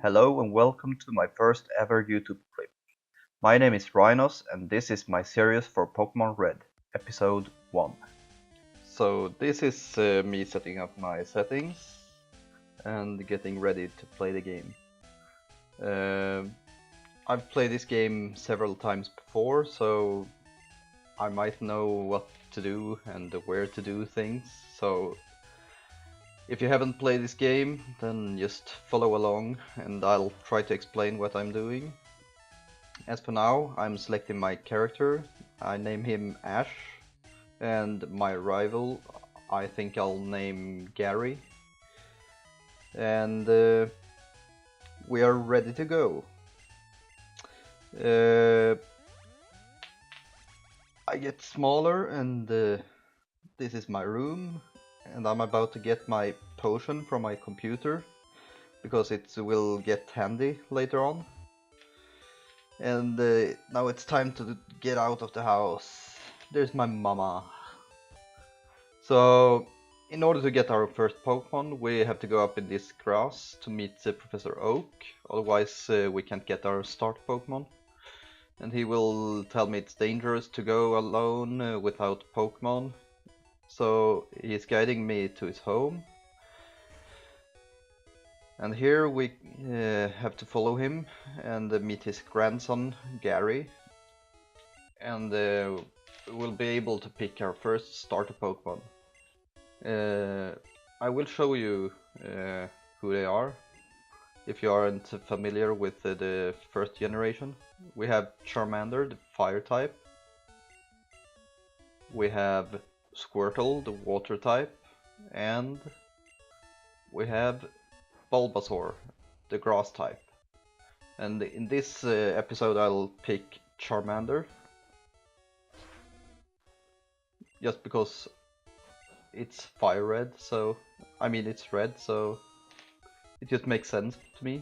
Hello and welcome to my first ever YouTube clip. My name is Rhinos and this is my series for Pokemon Red, episode 1. So this is me setting up my settings and getting ready to play the game. I've played this game several times before, so I might know what to do and where to do things. So if you haven't played this game, then just follow along and I'll try to explain what I'm doing. As for now, I'm selecting my character. I name him Ash, and my rival I think I'll name Gary. And we are ready to go. I get smaller and this is my room. And I'm about to get my potion from my computer because it will get handy later on. And now it's time to get out of the house. There's my mama. So in order to get our first Pokemon, we have to go up in this grass to meet Professor Oak. Otherwise we can't get our start Pokemon. And he will tell me it's dangerous to go alone without Pokemon. So he's guiding me to his home, and here we have to follow him and meet his grandson Gary, and we'll be able to pick our first starter Pokemon. I will show you who they are if you aren't familiar with the first generation. We have Charmander, the fire type. We have Squirtle, the water type, and we have Bulbasaur, the grass type. And in this episode I'll pick Charmander, just because it's fire red, so it's red, so it just makes sense to me.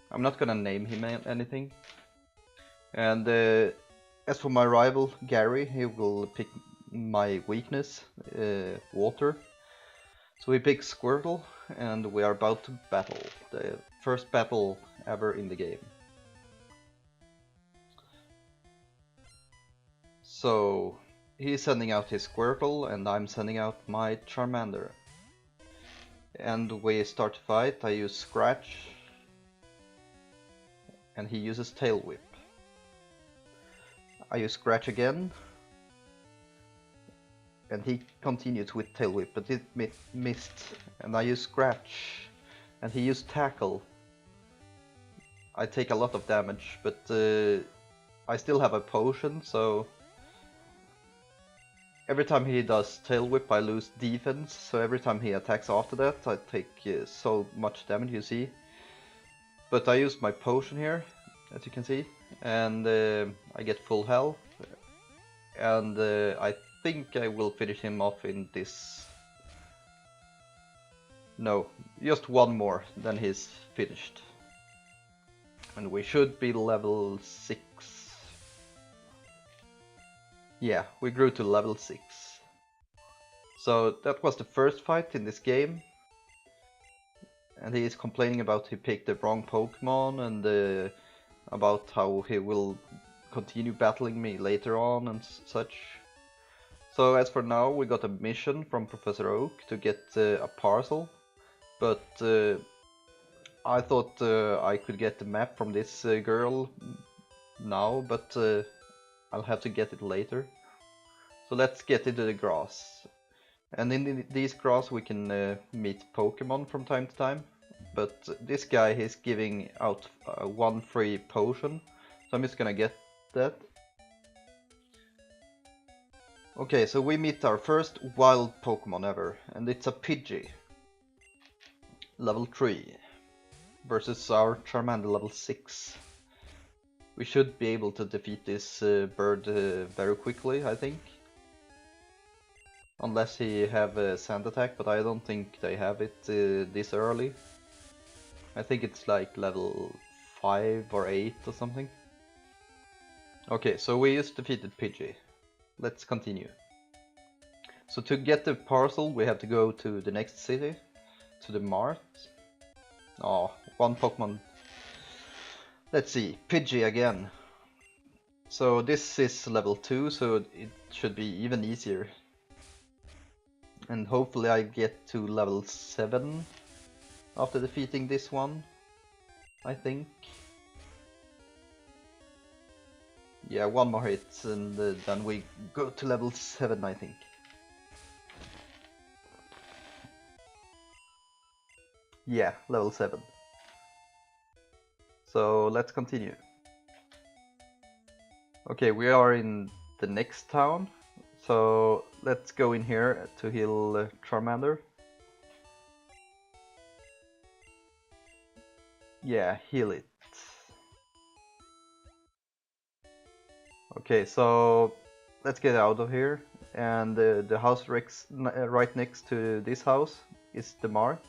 I'm not gonna name him anything. And as for my rival Gary, he will pick my weakness, water. So we pick Squirtle and we are about to battle. The first battle ever in the game. So he's sending out his Squirtle and I'm sending out my Charmander. And we start to fight. I use Scratch and he uses Tail Whip. I use Scratch again. And he continues with Tail Whip, but it missed. And I use Scratch, and he used Tackle. I take a lot of damage, but I still have a potion, so every time he does Tail Whip I lose defense, so every time he attacks after that I take so much damage, you see. But I use my potion here, as you can see, and I get full health, and I think I will finish him off in this. No, just one more, then he's finished. And we should be level 6. Yeah, we grew to level 6. So that was the first fight in this game. And he is complaining about he picked the wrong Pokemon and about how he will continue battling me later on and such. So as for now, we got a mission from Professor Oak to get a parcel, but I thought I could get the map from this girl now, but I'll have to get it later. So let's get into the grass. And in these grass we can meet Pokemon from time to time, but this guy is giving out one free potion, so I'm just gonna get that. Okay, so we meet our first wild Pokemon ever, and it's a Pidgey, level 3, versus our Charmander, level 6. We should be able to defeat this bird very quickly, I think. Unless he have a sand attack, but I don't think they have it this early. I think it's like level 5 or 8 or something. Okay, so we just defeated Pidgey. Let's continue. So to get the parcel we have to go to the next city, to the mart. Oh, one Pokemon Let's see, Pidgey again. So this is level 2, so it should be even easier. And hopefully I get to level 7 after defeating this one, I think. Yeah, one more hit and then we go to level 7, I think. Yeah, level 7. So let's continue. Okay, we are in the next town. So let's go in here to heal Charmander. Yeah, heal it. Okay, so let's get out of here. And the house right next to this house is the mart.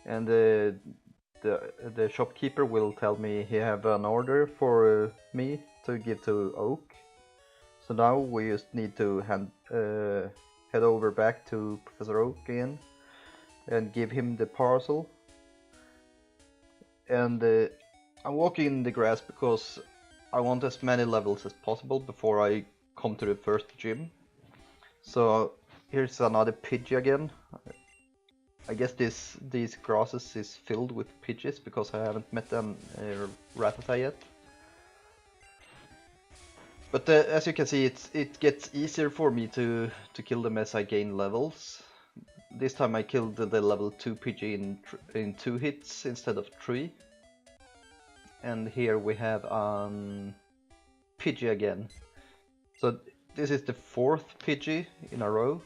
And the shopkeeper will tell me he have an order for me to give to Oak. So now we just need to head over back to Professor Oak again and give him the parcel. And I'm walking in the grass because I want as many levels as possible before I come to the first gym. So here's another Pidgey again. I guess these grasses is filled with Pidgeys because I haven't met an Rattata yet. But as you can see, it gets easier for me to kill them as I gain levels. This time I killed the level 2 Pidgey in 2 hits instead of 3. And here we have Pidgey again. So this is the 4th Pidgey in a row.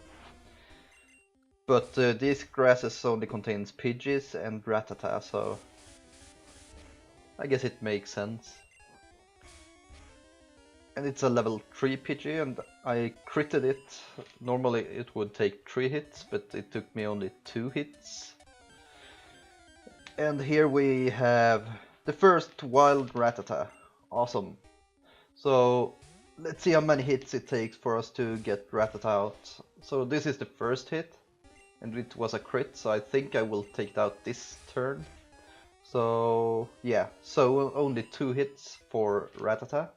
But these grasses only contains Pidgeys and Rattata, so I guess it makes sense. And it's a level 3 Pidgey and I critted it. Normally it would take 3 hits, but it took me only 2 hits. And here we have the first wild Rattata. Awesome. So let's see how many hits it takes for us to get Rattata out. So this is the first hit. And it was a crit, so I think I will take it out this turn. So yeah, so only 2 hits for Rattata.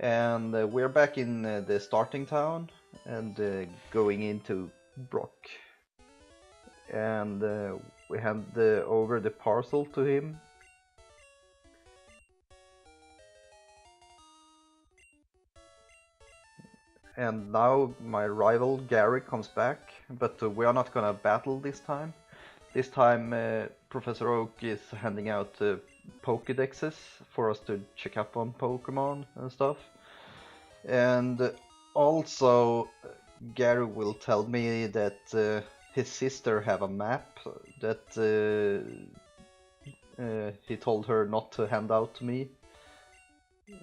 And we're back in the starting town and going into Brock. And we hand over the parcel to him. And now my rival Gary comes back, but we are not gonna battle this time. This time Professor Oak is handing out Pokédexes for us to check up on Pokemon and stuff. And also Gary will tell me that his sister have a map that he told her not to hand out to me.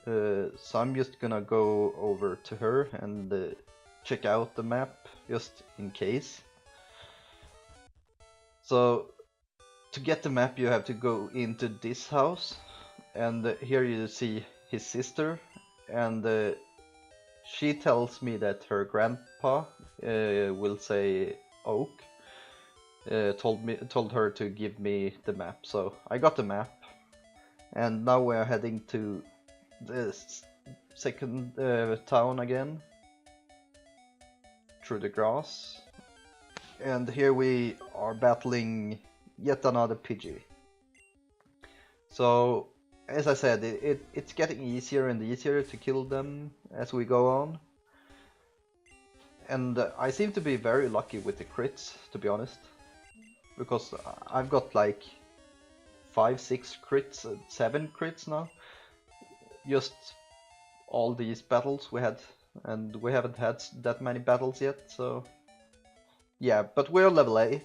So I'm just gonna go over to her and check out the map just in case. So to get the map you have to go into this house, and here you see his sister, and she tells me that her grandpa will say Oak told her to give me the map. So I got the map, and now we're heading to the second town again through the grass, and here we are battling yet another Pidgey. So as I said, it's getting easier and easier to kill them as we go on, and I seem to be very lucky with the crits, to be honest, because I've got like 5, 6 crits, 7 crits now. Just all these battles we had, and we haven't had that many battles yet, so yeah, but we're level 8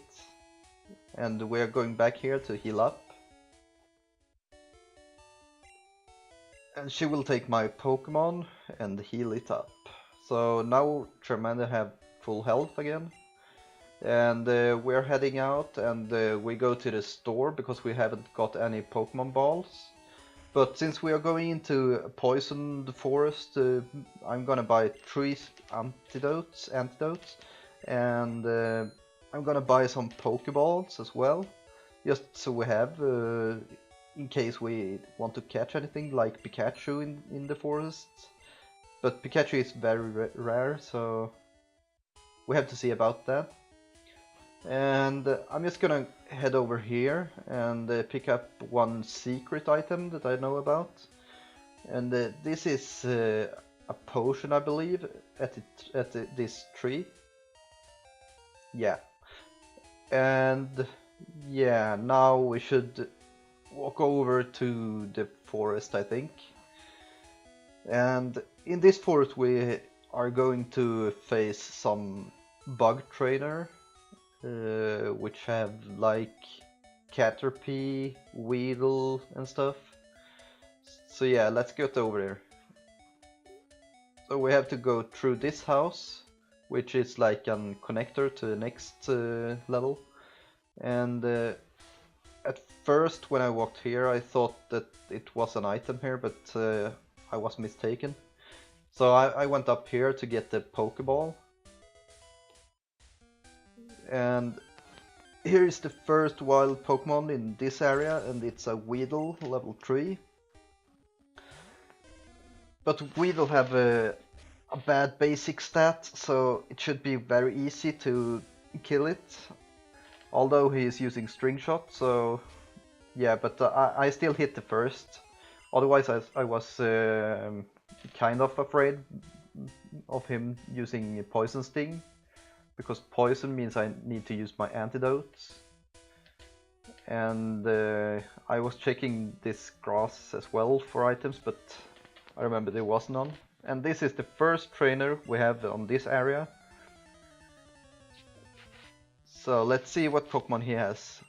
and we're going back here to heal up. And she will take my Pokemon and heal it up. So now Charmander have full health again. And we're heading out, and we go to the store because we haven't got any Pokemon balls. But since we are going into a poisoned forest, I'm gonna buy 3 antidotes, and I'm gonna buy some Pokeballs as well, just so we have in case we want to catch anything like Pikachu in the forest. But Pikachu is very rare, so we have to see about that. And I'm just gonna head over here and pick up one secret item that I know about. And this is a potion, I believe, at this tree. Yeah. And yeah, now we should walk over to the forest, I think. And in this forest we are going to face some bug trainer, which have like Caterpie, Weedle and stuff. So yeah, let's get over there. So we have to go through this house, which is like a connector to the next level. And at first when I walked here I thought that it was an item here, but I was mistaken. So I went up here to get the Pokeball. And here is the first wild Pokemon in this area, and it's a Weedle, level 3. But Weedle have a bad basic stat, so it should be very easy to kill it. Although he is using String Shot, so yeah, but I still hit the first. Otherwise I was kind of afraid of him using Poison Sting, because poison means I need to use my antidotes. And I was checking this grass as well for items, but I remember there was none. And this is the first trainer we have on this area. So let's see what Pokemon he has.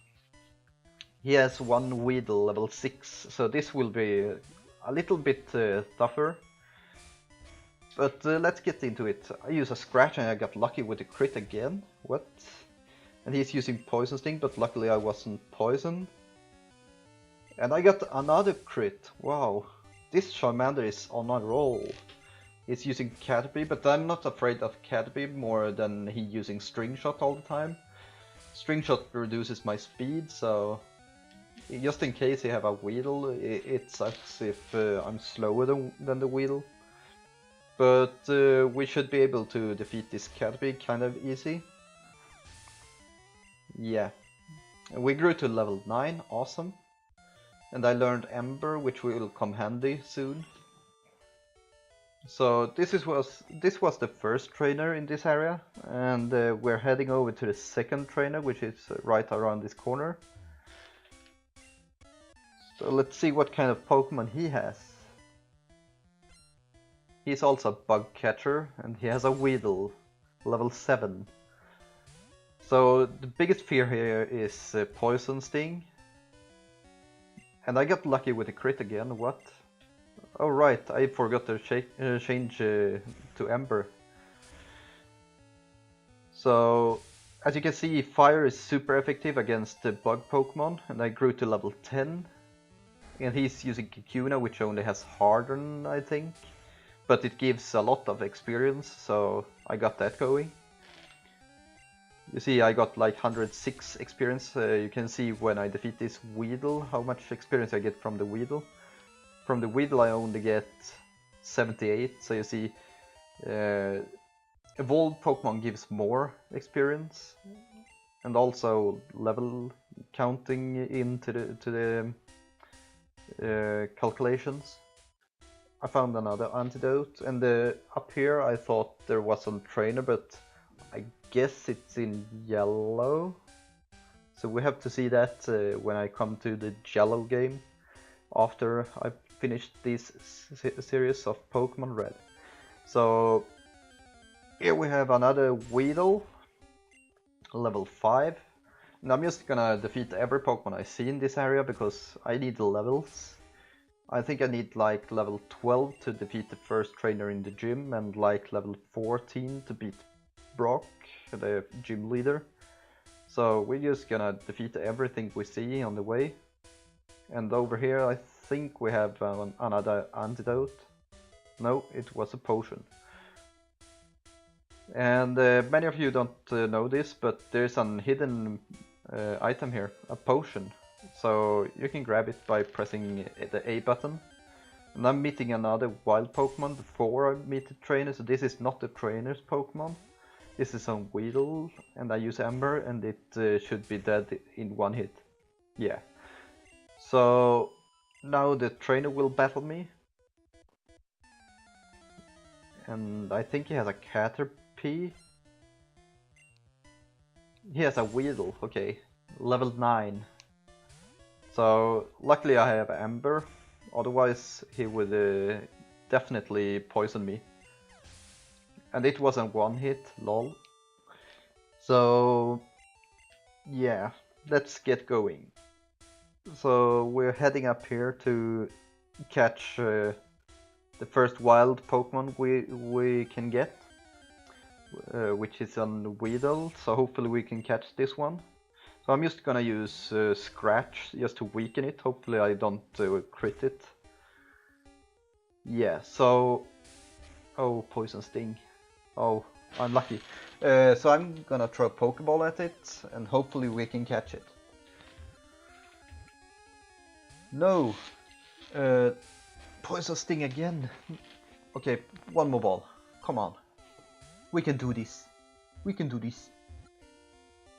He has one Weedle, level 6, so this will be a little bit tougher. But let's get into it. I use a Scratch and I got lucky with a crit again. What? And he's using Poison Sting, but luckily I wasn't poisoned. And I got another crit. Wow. This Charmander is on a roll. He's using Caterpie, but I'm not afraid of Caterpie more than he using String Shot all the time. String Shot reduces my speed, so just in case he have a Weedle, it sucks if I'm slower than the Weedle. But we should be able to defeat this Caterpie kind of easy. Yeah. We grew to level 9, awesome. And I learned Ember, which will come handy soon. So this was the first trainer in this area, and we're heading over to the second trainer, which is right around this corner. So let's see what kind of Pokemon he has. He's also a bug catcher, and he has a Weedle, level 7. So the biggest fear here is Poison Sting. And I got lucky with a crit again, what? Oh right, I forgot to change to Ember. So, as you can see, Fire is super effective against the bug Pokemon, and I grew to level 10. And he's using Kakuna, which only has Harden, I think. But it gives a lot of experience, so I got that going. You see, I got like 106 experience. You can see when I defeat this Weedle, how much experience I get from the Weedle. From the Weedle I only get 78, so you see, evolved Pokemon gives more experience, and also level counting into the calculations. I found another antidote, and up here I thought there was a trainer, but I guess it's in yellow. So we have to see that when I come to the yellow game, after I finished this series of Pokemon Red. So here we have another Weedle, level 5. And I'm just gonna defeat every Pokemon I see in this area because I need the levels. I think I need like level 12 to defeat the first trainer in the gym, and like level 14 to beat Brock, the gym leader. So we're just gonna defeat everything we see on the way. And over here I think we have another antidote. No, it was a potion. And many of you don't know this, but there's an hidden item here, a potion. So you can grab it by pressing the A button. And I'm meeting another wild Pokemon before I meet the trainer, so this is not the trainer's Pokemon. This is some Weedle, and I use Ember, and it should be dead in one hit. Yeah. So now the trainer will battle me. And I think he has a Caterpie. He has a Weedle, okay. Level 9. So luckily I have Ember, otherwise he would definitely poison me. And it wasn't one hit, lol. So yeah, let's get going. So we're heading up here to catch the first wild Pokemon we can get, which is on Weedle, so hopefully we can catch this one. So I'm just gonna use Scratch just to weaken it, hopefully I don't crit it. Yeah, so... Oh, Poison Sting. Oh, unlucky. So I'm gonna throw a Pokeball at it, and hopefully we can catch it. No! Poison Sting again! Okay, one more ball. Come on. We can do this. We can do this.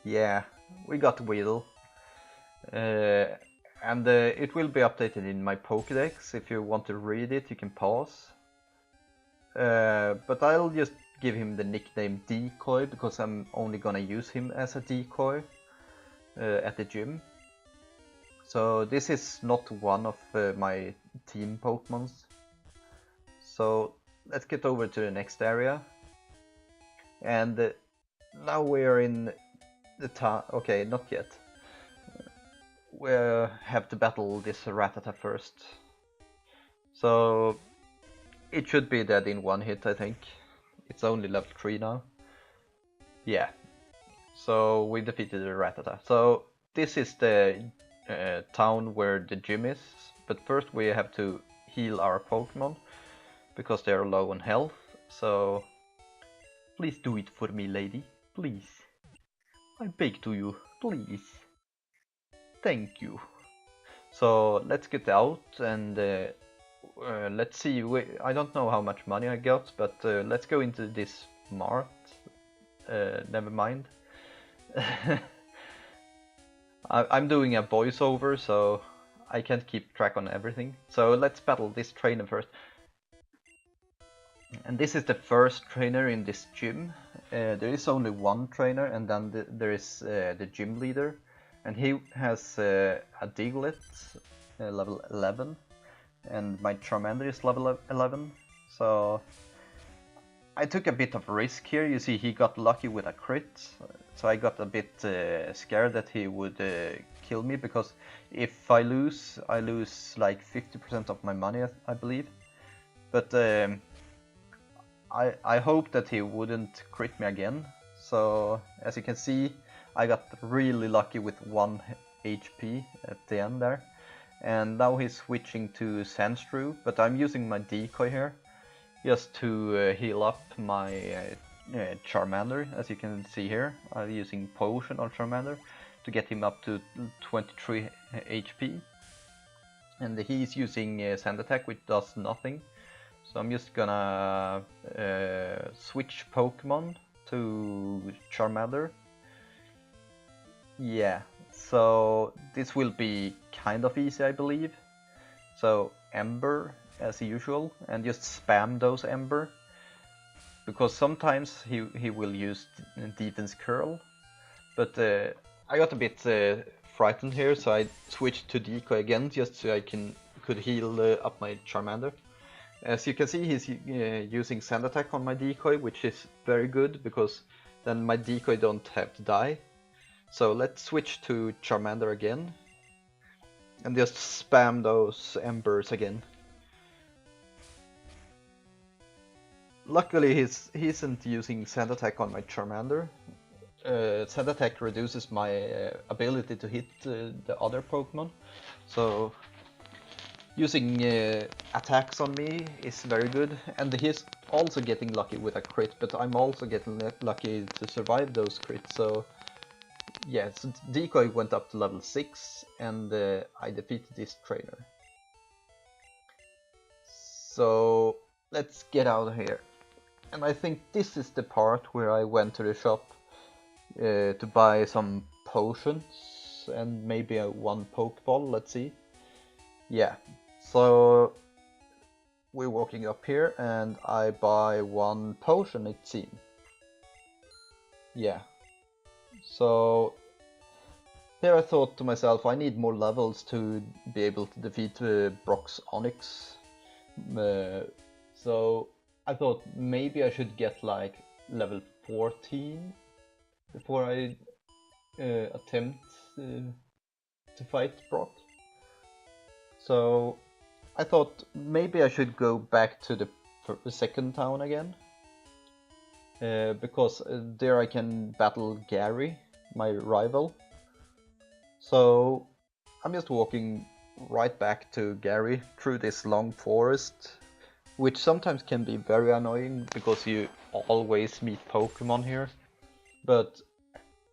Yeah, we got Weedle. And it will be updated in my Pokédex. If you want to read it, you can pause. But I'll just give him the nickname Decoy, because I'm only gonna use him as a decoy at the gym. So this is not one of my team Pokemons. So let's get over to the next area. And now we're in the town. Okay, not yet. We have to battle this Rattata first. So it should be dead in one hit, I think. It's only level 3 now. Yeah. So we defeated the Rattata. So this is the town where the gym is. But first we have to heal our Pokemon, because they are low on health. So please do it for me, lady. Please. I beg to you. Please. Thank you. So let's get out and let's see. I don't know how much money I got, but let's go into this mart. Never mind. I'm doing a voiceover, so I can't keep track on everything. So let's battle this trainer first. And this is the first trainer in this gym. There is only one trainer, and then there is the gym leader. And he has a Diglett, level 11. And my Charmander is level 11. So I took a bit of risk here. You see, he got lucky with a crit. So I got a bit scared that he would kill me, because if I lose like 50% of my money, I believe. But I hope that he wouldn't crit me again. So as you can see, I got really lucky with 1 HP at the end there. And now he's switching to Sandshrew, but I'm using my decoy here just to heal up my Charmander. As you can see here, I'm using Potion on Charmander to get him up to 23 HP. And he's using Sand Attack, which does nothing. So I'm just gonna switch Pokemon to Charmander. Yeah, so this will be kind of easy, I believe. So Ember as usual, and just spam those Ember, because sometimes he will use Defense Curl. But I got a bit frightened here, so I switched to Decoy again just so I could heal up my Charmander. As you can see, he's using Sand Attack on my Decoy, which is very good, because then my Decoy don't have to die. So let's switch to Charmander again, and just spam those Embers again. Luckily he isn't using Sand Attack on my Charmander. Sand Attack reduces my ability to hit the other Pokemon, so using attacks on me is very good. And he's also getting lucky with a crit, but I'm also getting lucky to survive those crits, so Yes, decoy went up to level 6 and I defeated this trainer. So let's get out of here. And I think this is the part where I went to the shop to buy some potions and maybe one Pokeball, let's see. Yeah, so we're walking up here and I buy one potion, it seems. Yeah, so here I thought to myself, I need more levels to be able to defeat Brock's Onyx. So I thought maybe I should get like level 14 before I attempt to fight Brock. So I thought maybe I should go back to the second town again. Because there I can battle Gary, my rival. So I'm just walking right back to Gary through this long forest, which sometimes can be very annoying because you always meet Pokemon here. But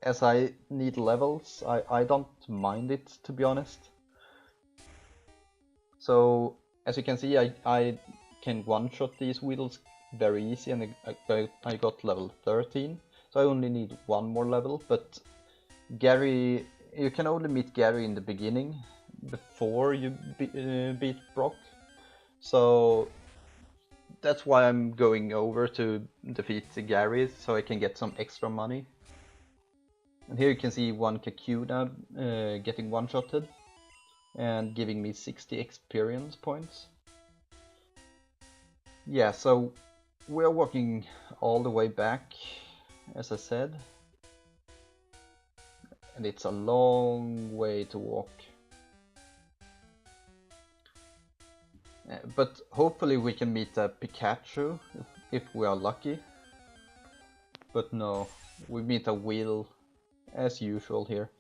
as I need levels, I don't mind it, to be honest. So as you can see, I can one-shot these Weedles very easy, and I got level 13. So I only need one more level, but Gary, you can only meet Gary in the beginning before you beat Brock. So that's why I'm going over to defeat Gary, so I can get some extra money. And here you can see one Kakuna getting one-shotted and giving me 60 experience points. Yeah, so we're walking all the way back, as I said. And it's a long way to walk. But hopefully we can meet a Pikachu if we are lucky. But no, we meet a Weedle as usual here.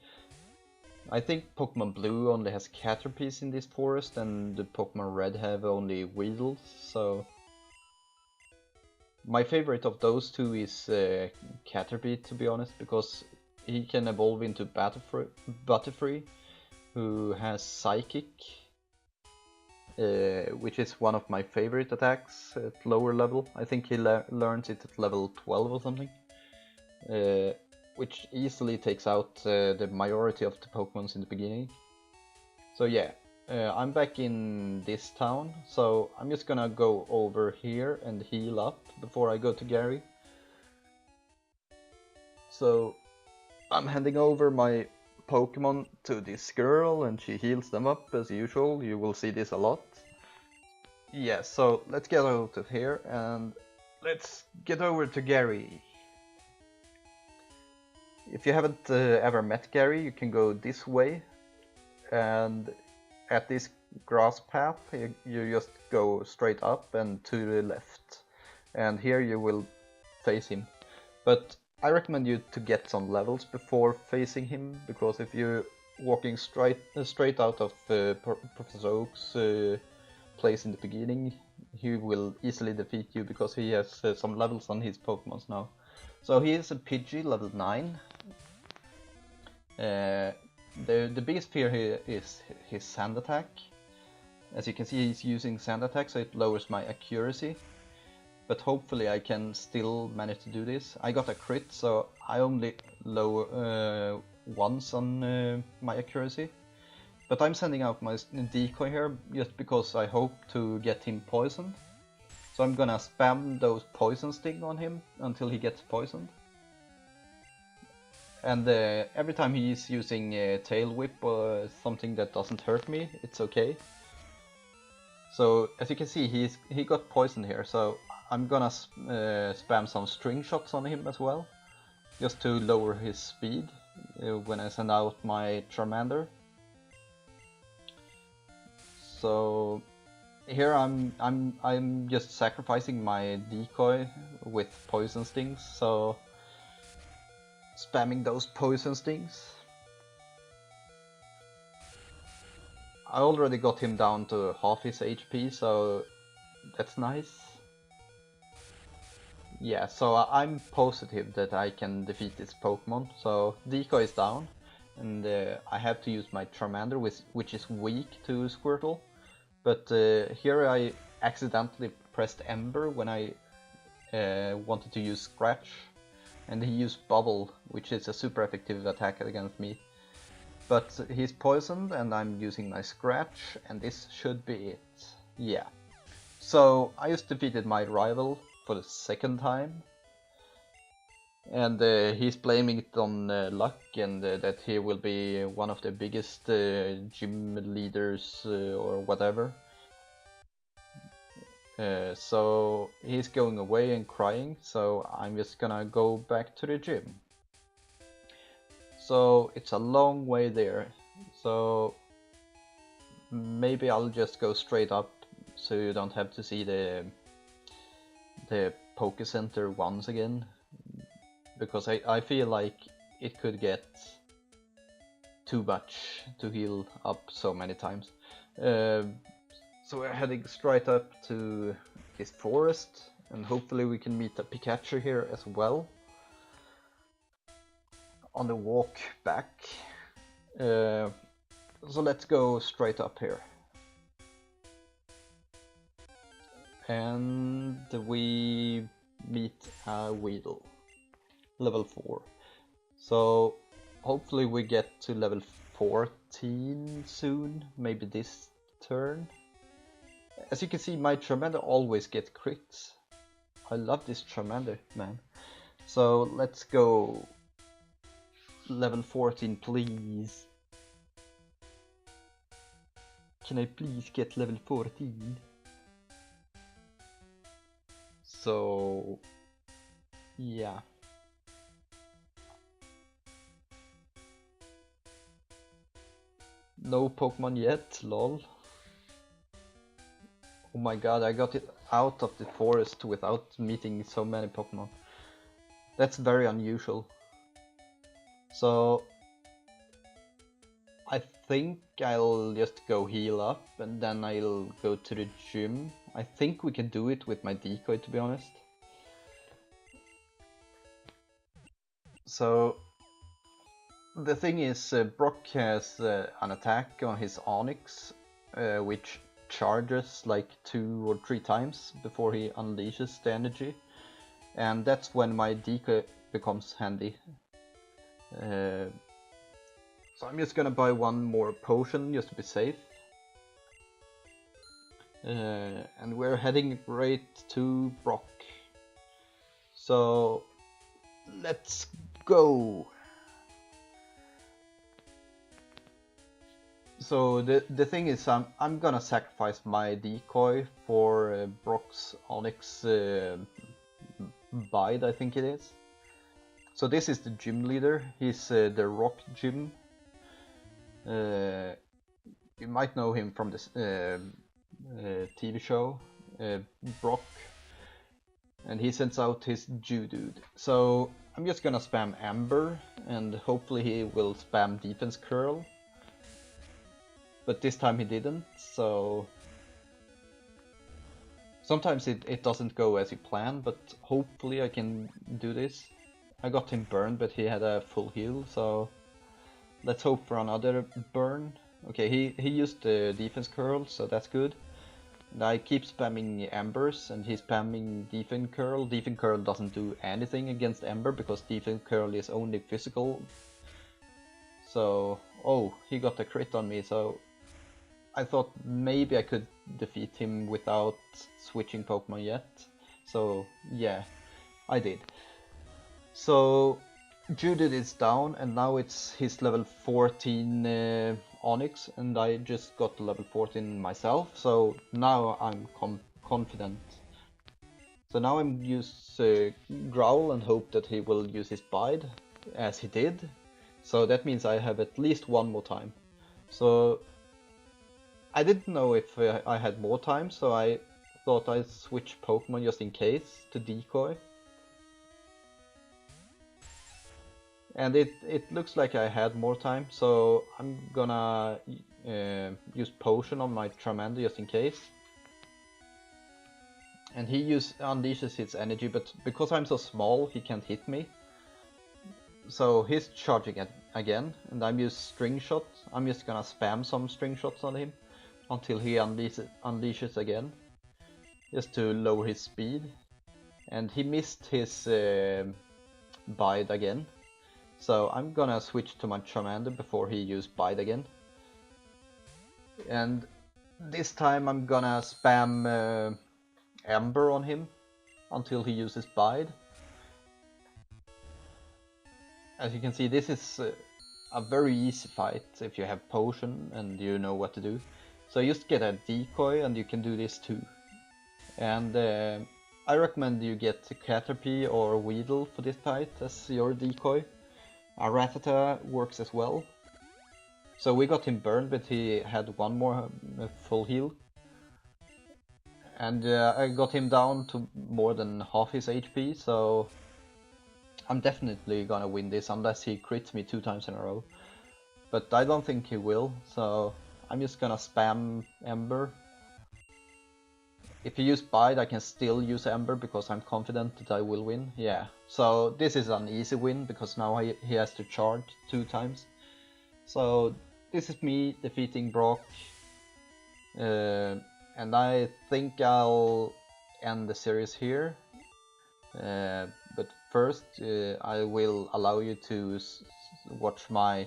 I think Pokemon Blue only has Caterpies in this forest and the Pokemon Red have only Weedles, so... My favorite of those two is Caterpie, to be honest, because he can evolve into Butterfree, who has Psychic, which is one of my favorite attacks at lower level. I think he learns it at level 12 or something, which easily takes out the majority of the Pokemons in the beginning. So yeah, I'm back in this town, so I'm just gonna go over here and heal up before I go to Gary. So I'm handing over my Pokemon to this girl and she heals them up as usual. You will see this a lot. Yeah, so let's get out of here and let's get over to Gary. If you haven't ever met Gary, you can go this way, and at this grass path you just go straight up and to the left, and here you will face him. But I recommend you to get some levels before facing him, because if you're walking straight out of Professor Oak's place in the beginning, he will easily defeat you because he has some levels on his Pokemons now. So he is a Pidgey, level 9. The biggest fear here is his Sand Attack. As you can see, he's using Sand Attack, so it lowers my accuracy. But hopefully I can still manage to do this. I got a crit, so I only lower once on my accuracy. But I'm sending out my decoy here just because I hope to get him poisoned. So I'm gonna spam those poison sting on him until he gets poisoned. And every time he's using Tail Whip or something that doesn't hurt me, it's okay. So as you can see, he got poisoned here, so I'm gonna spam some string shots on him as well, just to lower his speed when I send out my Charmander. So here I'm just sacrificing my decoy with poison stings, so spamming those poison stings. I already got him down to half his HP, so that's nice. yeah, so I'm positive that I can defeat this Pokemon. So Decoy is down, and I have to use my Charmander, which is weak to Squirtle. But here I accidentally pressed Ember when I wanted to use Scratch, and he used Bubble, which is a super effective attack against me. But he's poisoned, and I'm using my Scratch, and this should be it. Yeah. So I just defeated my rival for the second time. And he's blaming it on luck, and that he will be one of the biggest gym leaders or whatever. So he's going away and crying, so I'm just gonna go back to the gym. So it's a long way there, so maybe I'll just go straight up so you don't have to see the Poke Center once again, because I feel like it could get too much to heal up so many times. So we're heading straight up to this forest, and hopefully we can meet a Pikachu here as well on the walk back. So let's go straight up here. And we meet a Weedle, level 4. So hopefully we get to level 14 soon, maybe this turn. As you can see, my Charmander always gets crits. I love this Charmander, man. So let's go level 14, please. Can I please get level 14? So yeah. No Pokemon yet, lol. Oh my god, I got it out of the forest without meeting so many Pokemon. That's very unusual. So I think I'll just go heal up and then I'll go to the gym. I think we can do it with my Decoy, to be honest. So the thing is, Brock has an attack on his Onix, which charges like 2 or 3 times before he unleashes the energy, and that's when my Decoy becomes handy. So I'm just gonna buy one more potion just to be safe. And we're heading right to Brock. So let's go! So the thing is, I'm gonna sacrifice my Decoy for Brock's Onyx Bide, I think it is. So this is the gym leader. He's the Rock Gym. You might know him from this TV show, Brock, and he sends out his Geodude. So I'm just gonna spam Amber, and hopefully he will spam Defense Curl. But this time he didn't, so sometimes it doesn't go as you plan, but hopefully I can do this. I got him burned, but he had a full heal, so let's hope for another burn. Okay, he used the Defense Curl, so that's good. And I keep spamming Embers, and he's spamming Defense Curl. Defense Curl doesn't do anything against Ember, because Defense Curl is only physical. So, oh, he got a crit on me, so I thought maybe I could defeat him without switching Pokemon yet. So yeah, I did. So Judith is down, and now it's his level 14 Onyx, and I just got level 14 myself, so now I'm confident. So now I'm use Growl and hope that he will use his Bide, as he did. So that means I have at least one more time. So I didn't know if I had more time, so I thought I'd switch Pokemon just in case to Decoy. And it looks like I had more time, so I'm gonna use Potion on my Charmander just in case. And he unleashes his energy, but because I'm so small, he can't hit me. So he's charging it again, and I'm using string shot. I'm just gonna spam some string shots on him until he unleashes again, just to lower his speed. And he missed his bide again, so I'm gonna switch to my Charmander before he used bide again. And this time I'm gonna spam Ember on him until he uses bide. As you can see, this is a very easy fight if you have potion and you know what to do. So just get a decoy and you can do this too. And I recommend you get Caterpie or Weedle for this fight as your decoy. A Rattata works as well. So we got him burned, but he had one more full heal. And I got him down to more than half his HP, so I'm definitely gonna win this unless he crits me 2 times in a row. But I don't think he will, so I'm just gonna spam Ember. If he use Bide, I can still use Ember because I'm confident that I will win. Yeah, so this is an easy win because now he has to charge 2 times. So this is me defeating Brock. And I think I'll end the series here. But first, I will allow you to watch my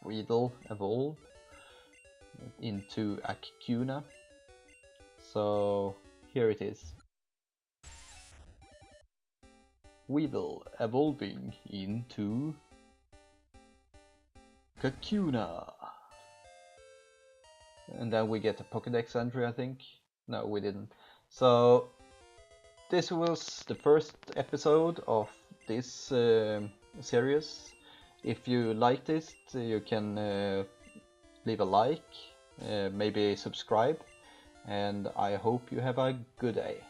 Weedle evolve into a Kakuna. So here it is. Weedle evolving into Kakuna. And then we get a Pokédex entry, I think. No, we didn't. So this was the first episode of this series. If you liked this, you can leave a like, maybe subscribe, and I hope you have a good day.